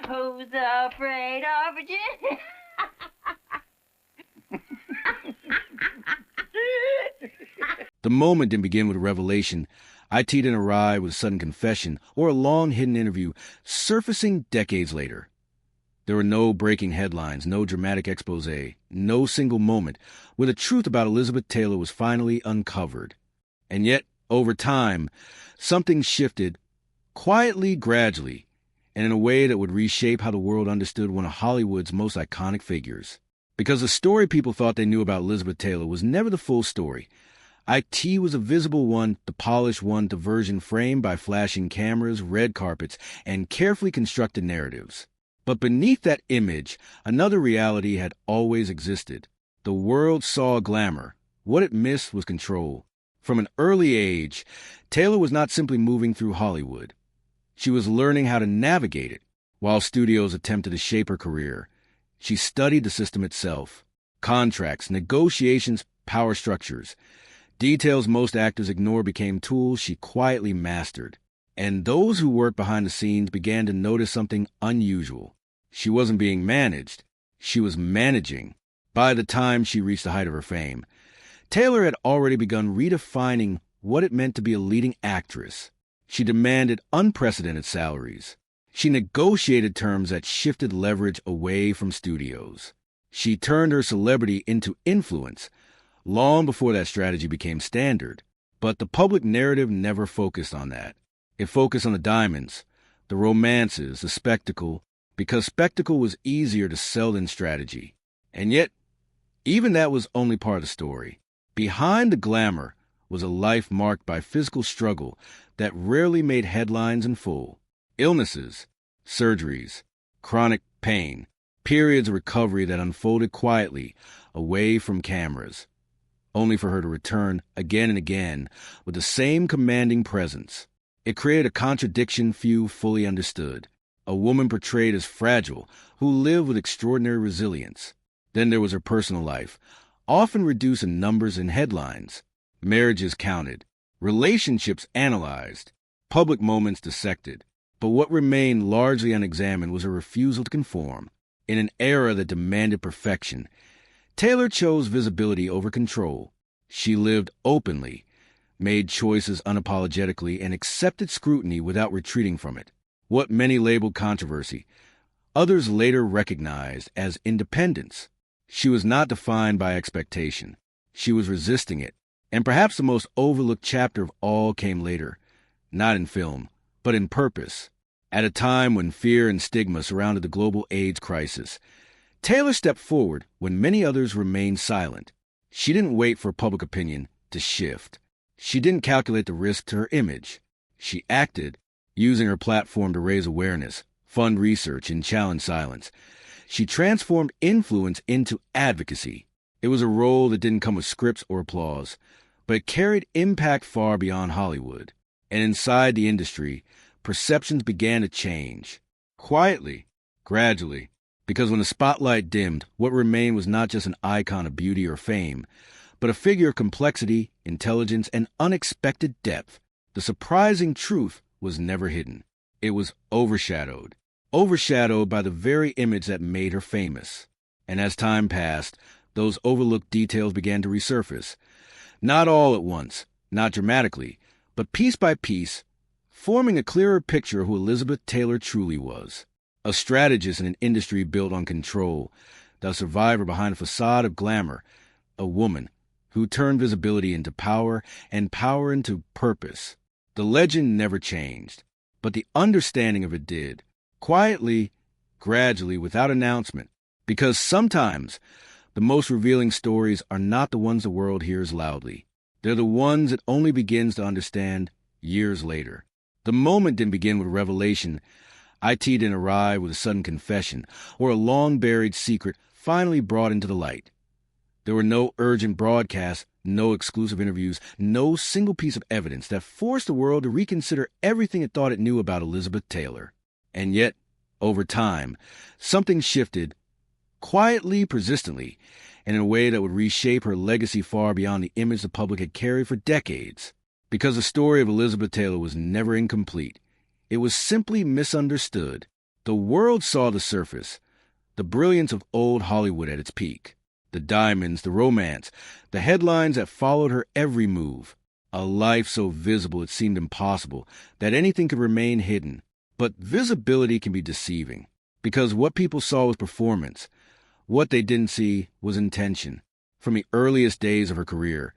Who's afraid of Virginia? The moment didn't begin with a revelation. IT didn't arrive with a sudden confession or a long hidden interview surfacing decades later. There were no breaking headlines, no dramatic expose, no single moment where the truth about Elizabeth Taylor was finally uncovered. And yet, over time, something shifted, quietly, gradually, and in a way that would reshape how the world understood one of Hollywood's most iconic figures. Because the story people thought they knew about Elizabeth Taylor was never the full story. IT was a visible one, the polished one, the version framed by flashing cameras, red carpets, and carefully constructed narratives. But beneath that image, another reality had always existed. The world saw glamour. What it missed was control. From an early age, Taylor was not simply moving through Hollywood. She was learning how to navigate it, while studios attempted to shape her career. She studied the system itself. Contracts, negotiations, power structures. Details most actors ignore became tools she quietly mastered. And those who worked behind the scenes began to notice something unusual. She wasn't being managed. She was managing. By the time she reached the height of her fame, Taylor had already begun redefining what it meant to be a leading actress. She demanded unprecedented salaries. She negotiated terms that shifted leverage away from studios. She turned her celebrity into influence, long before that strategy became standard. But the public narrative never focused on that. It focused on the diamonds, the romances, the spectacle, because spectacle was easier to sell than strategy. And yet, even that was only part of the story. Behind the glamour was a life marked by physical struggle that rarely made headlines in full. Illnesses, surgeries, chronic pain, periods of recovery that unfolded quietly away from cameras, only for her to return again and again with the same commanding presence. It created a contradiction few fully understood. A woman portrayed as fragile, who lived with extraordinary resilience. Then there was her personal life, often reduced in numbers and headlines. Marriages counted, relationships analyzed, public moments dissected. But what remained largely unexamined was her refusal to conform. In an era that demanded perfection, Taylor chose visibility over control. She lived openly, made choices unapologetically, and accepted scrutiny without retreating from it. What many labeled controversy, others later recognized as independence. She was not defined by expectation. She was resisting it. And perhaps the most overlooked chapter of all came later, not in film, but in purpose. At a time when fear and stigma surrounded the global AIDS crisis, Taylor stepped forward when many others remained silent. She didn't wait for public opinion to shift. She didn't calculate the risk to her image. She acted, using her platform to raise awareness, fund research, and challenge silence. She transformed influence into advocacy. It was a role that didn't come with scripts or applause, but it carried impact far beyond Hollywood. And inside the industry, perceptions began to change. Quietly, gradually, because when the spotlight dimmed, what remained was not just an icon of beauty or fame, but a figure of complexity, intelligence, and unexpected depth. The surprising truth was never hidden. It was overshadowed by the very image that made her famous. And as time passed, those overlooked details began to resurface. Not all at once, not dramatically, but piece by piece, forming a clearer picture of who Elizabeth Taylor truly was. A strategist in an industry built on control, the survivor behind a facade of glamour, a woman who turned visibility into power and power into purpose. The legend never changed, but the understanding of it did, quietly, gradually, without announcement, because sometimes the most revealing stories are not the ones the world hears loudly. They're the ones it only begins to understand years later. The moment didn't begin with revelation. IT didn't arrive with a sudden confession or a long-buried secret finally brought into the light. There were no urgent broadcasts, no exclusive interviews, no single piece of evidence that forced the world to reconsider everything it thought it knew about Elizabeth Taylor. And yet, over time, something shifted, quietly, persistently, and in a way that would reshape her legacy far beyond the image the public had carried for decades. Because the story of Elizabeth Taylor was never incomplete. It was simply misunderstood. The world saw the surface, the brilliance of old Hollywood at its peak, the diamonds, the romance, the headlines that followed her every move, a life so visible it seemed impossible that anything could remain hidden. But visibility can be deceiving, because what people saw was performance. What they didn't see was intention. From the earliest days of her career,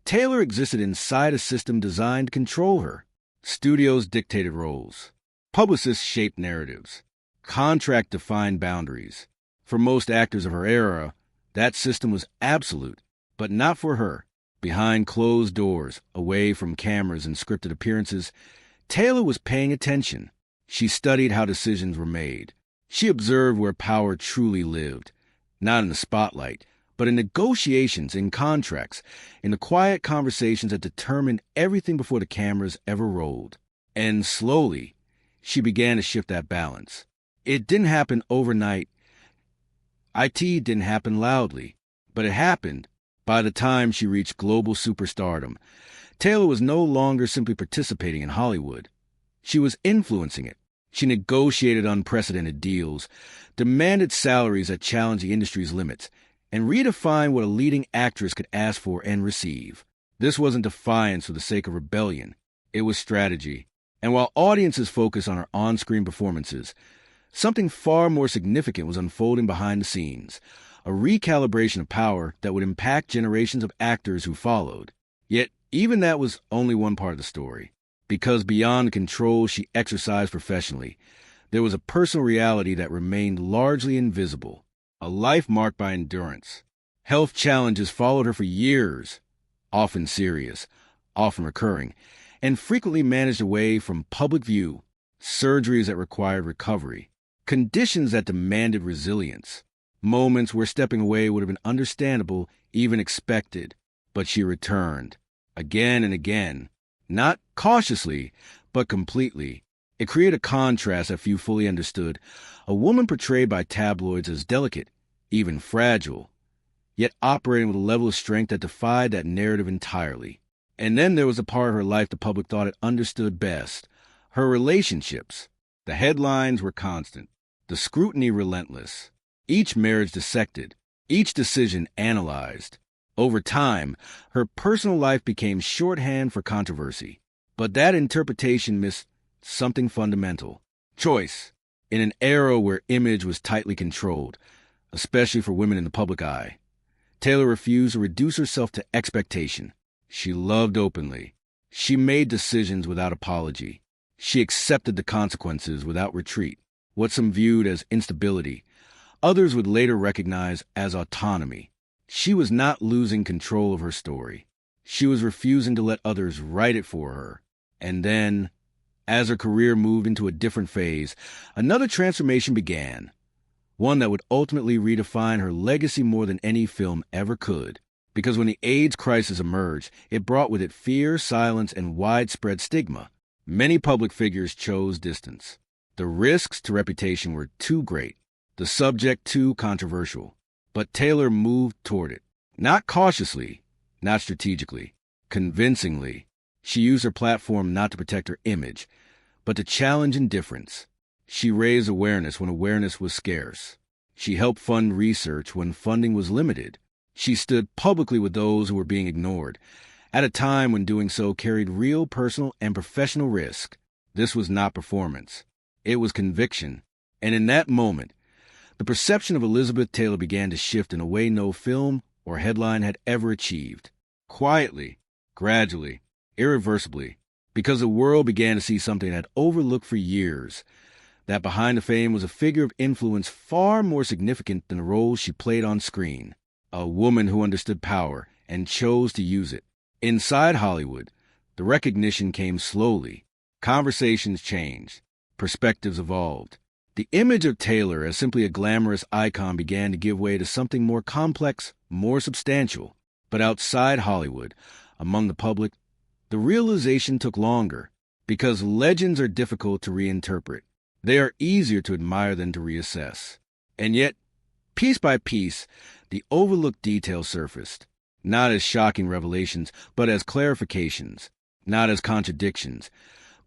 Taylor existed inside a system designed to control her. Studios dictated roles. Publicists shaped narratives. Contract defined boundaries. For most actors of her era, that system was absolute, but not for her. Behind closed doors, away from cameras and scripted appearances, Taylor was paying attention. She studied how decisions were made. She observed where power truly lived, not in the spotlight, but in negotiations, in contracts, in the quiet conversations that determined everything before the cameras ever rolled. And slowly, she began to shift that balance. It didn't happen overnight. IT didn't happen loudly, but it happened. By the time she reached global superstardom, Taylor was no longer simply participating in Hollywood. She was influencing it. She negotiated unprecedented deals, demanded salaries that challenged the industry's limits, and redefined what a leading actress could ask for and receive. This wasn't defiance for the sake of rebellion. It was strategy. And while audiences focused on her on-screen performances, something far more significant was unfolding behind the scenes, a recalibration of power that would impact generations of actors who followed. Yet, even that was only one part of the story, because beyond the control she exercised professionally, there was a personal reality that remained largely invisible, a life marked by endurance. Health challenges followed her for years, often serious, often recurring, and frequently managed away from public view, surgeries that required recovery, conditions that demanded resilience, moments where stepping away would have been understandable, even expected. But she returned, again and again, not cautiously, but completely. It created a contrast that few fully understood, a woman portrayed by tabloids as delicate, even fragile, yet operating with a level of strength that defied that narrative entirely. And then there was a part of her life the public thought it understood best, her relationships. The headlines were constant, the scrutiny relentless, each marriage dissected, each decision analyzed. Over time, her personal life became shorthand for controversy. But that interpretation missed something fundamental. Choice. In an era where image was tightly controlled, especially for women in the public eye, Taylor refused to reduce herself to expectation. She loved openly. She made decisions without apology. She accepted the consequences without retreat. What some viewed as instability, others would later recognize as autonomy. She was not losing control of her story. She was refusing to let others write it for her. And then, as her career moved into a different phase, another transformation began, one that would ultimately redefine her legacy more than any film ever could. Because when the AIDS crisis emerged, it brought with it fear, silence, and widespread stigma. Many public figures chose distance. The risks to reputation were too great, the subject too controversial. But Taylor moved toward it. Not cautiously, not strategically, convincingly. She used her platform not to protect her image, but to challenge indifference. She raised awareness when awareness was scarce. She helped fund research when funding was limited. She stood publicly with those who were being ignored, at a time when doing so carried real personal and professional risk. This was not performance. It was conviction. And in that moment, the perception of Elizabeth Taylor began to shift in a way no film or headline had ever achieved. Quietly, gradually, irreversibly, because the world began to see something it had overlooked for years, that behind the fame was a figure of influence far more significant than the role she played on screen. A woman who understood power and chose to use it. Inside Hollywood, the recognition came slowly. Conversations changed. Perspectives evolved. The image of Taylor as simply a glamorous icon began to give way to something more complex, more substantial. But outside Hollywood, among the public, the realization took longer, because legends are difficult to reinterpret. They are easier to admire than to reassess. And yet, piece by piece, the overlooked details surfaced, not as shocking revelations, but as clarifications, not as contradictions,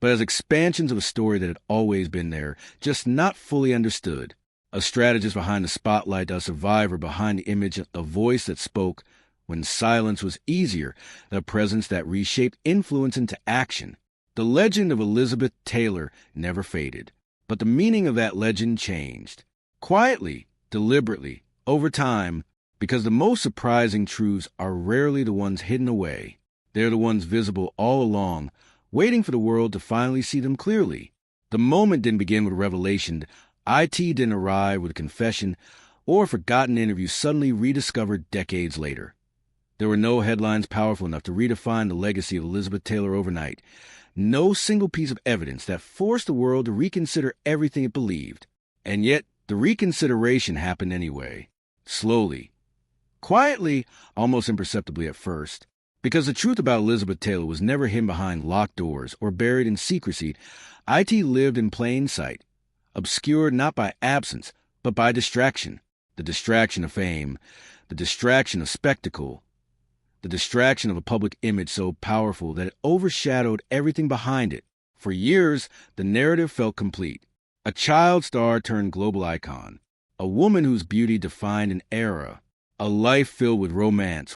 but as expansions of a story that had always been there, just not fully understood. A strategist behind the spotlight, a survivor behind the image, a voice that spoke when silence was easier, a presence that reshaped influence into action. The legend of Elizabeth Taylor never faded, but the meaning of that legend changed. Quietly, deliberately, over time, because the most surprising truths are rarely the ones hidden away. They're the ones visible all along, waiting for the world to finally see them clearly. The moment didn't begin with revelation. IT didn't arrive with confession or a forgotten interview suddenly rediscovered decades later. There were no headlines powerful enough to redefine the legacy of Elizabeth Taylor overnight. No single piece of evidence that forced the world to reconsider everything it believed. And yet, the reconsideration happened anyway. Slowly. Quietly, almost imperceptibly at first. Because the truth about Elizabeth Taylor was never hidden behind locked doors or buried in secrecy. IT lived in plain sight, obscured not by absence, but by distraction. The distraction of fame, the distraction of spectacle, the distraction of a public image so powerful that it overshadowed everything behind it. For years, the narrative felt complete. A child star turned global icon, a woman whose beauty defined an era, a life filled with romance,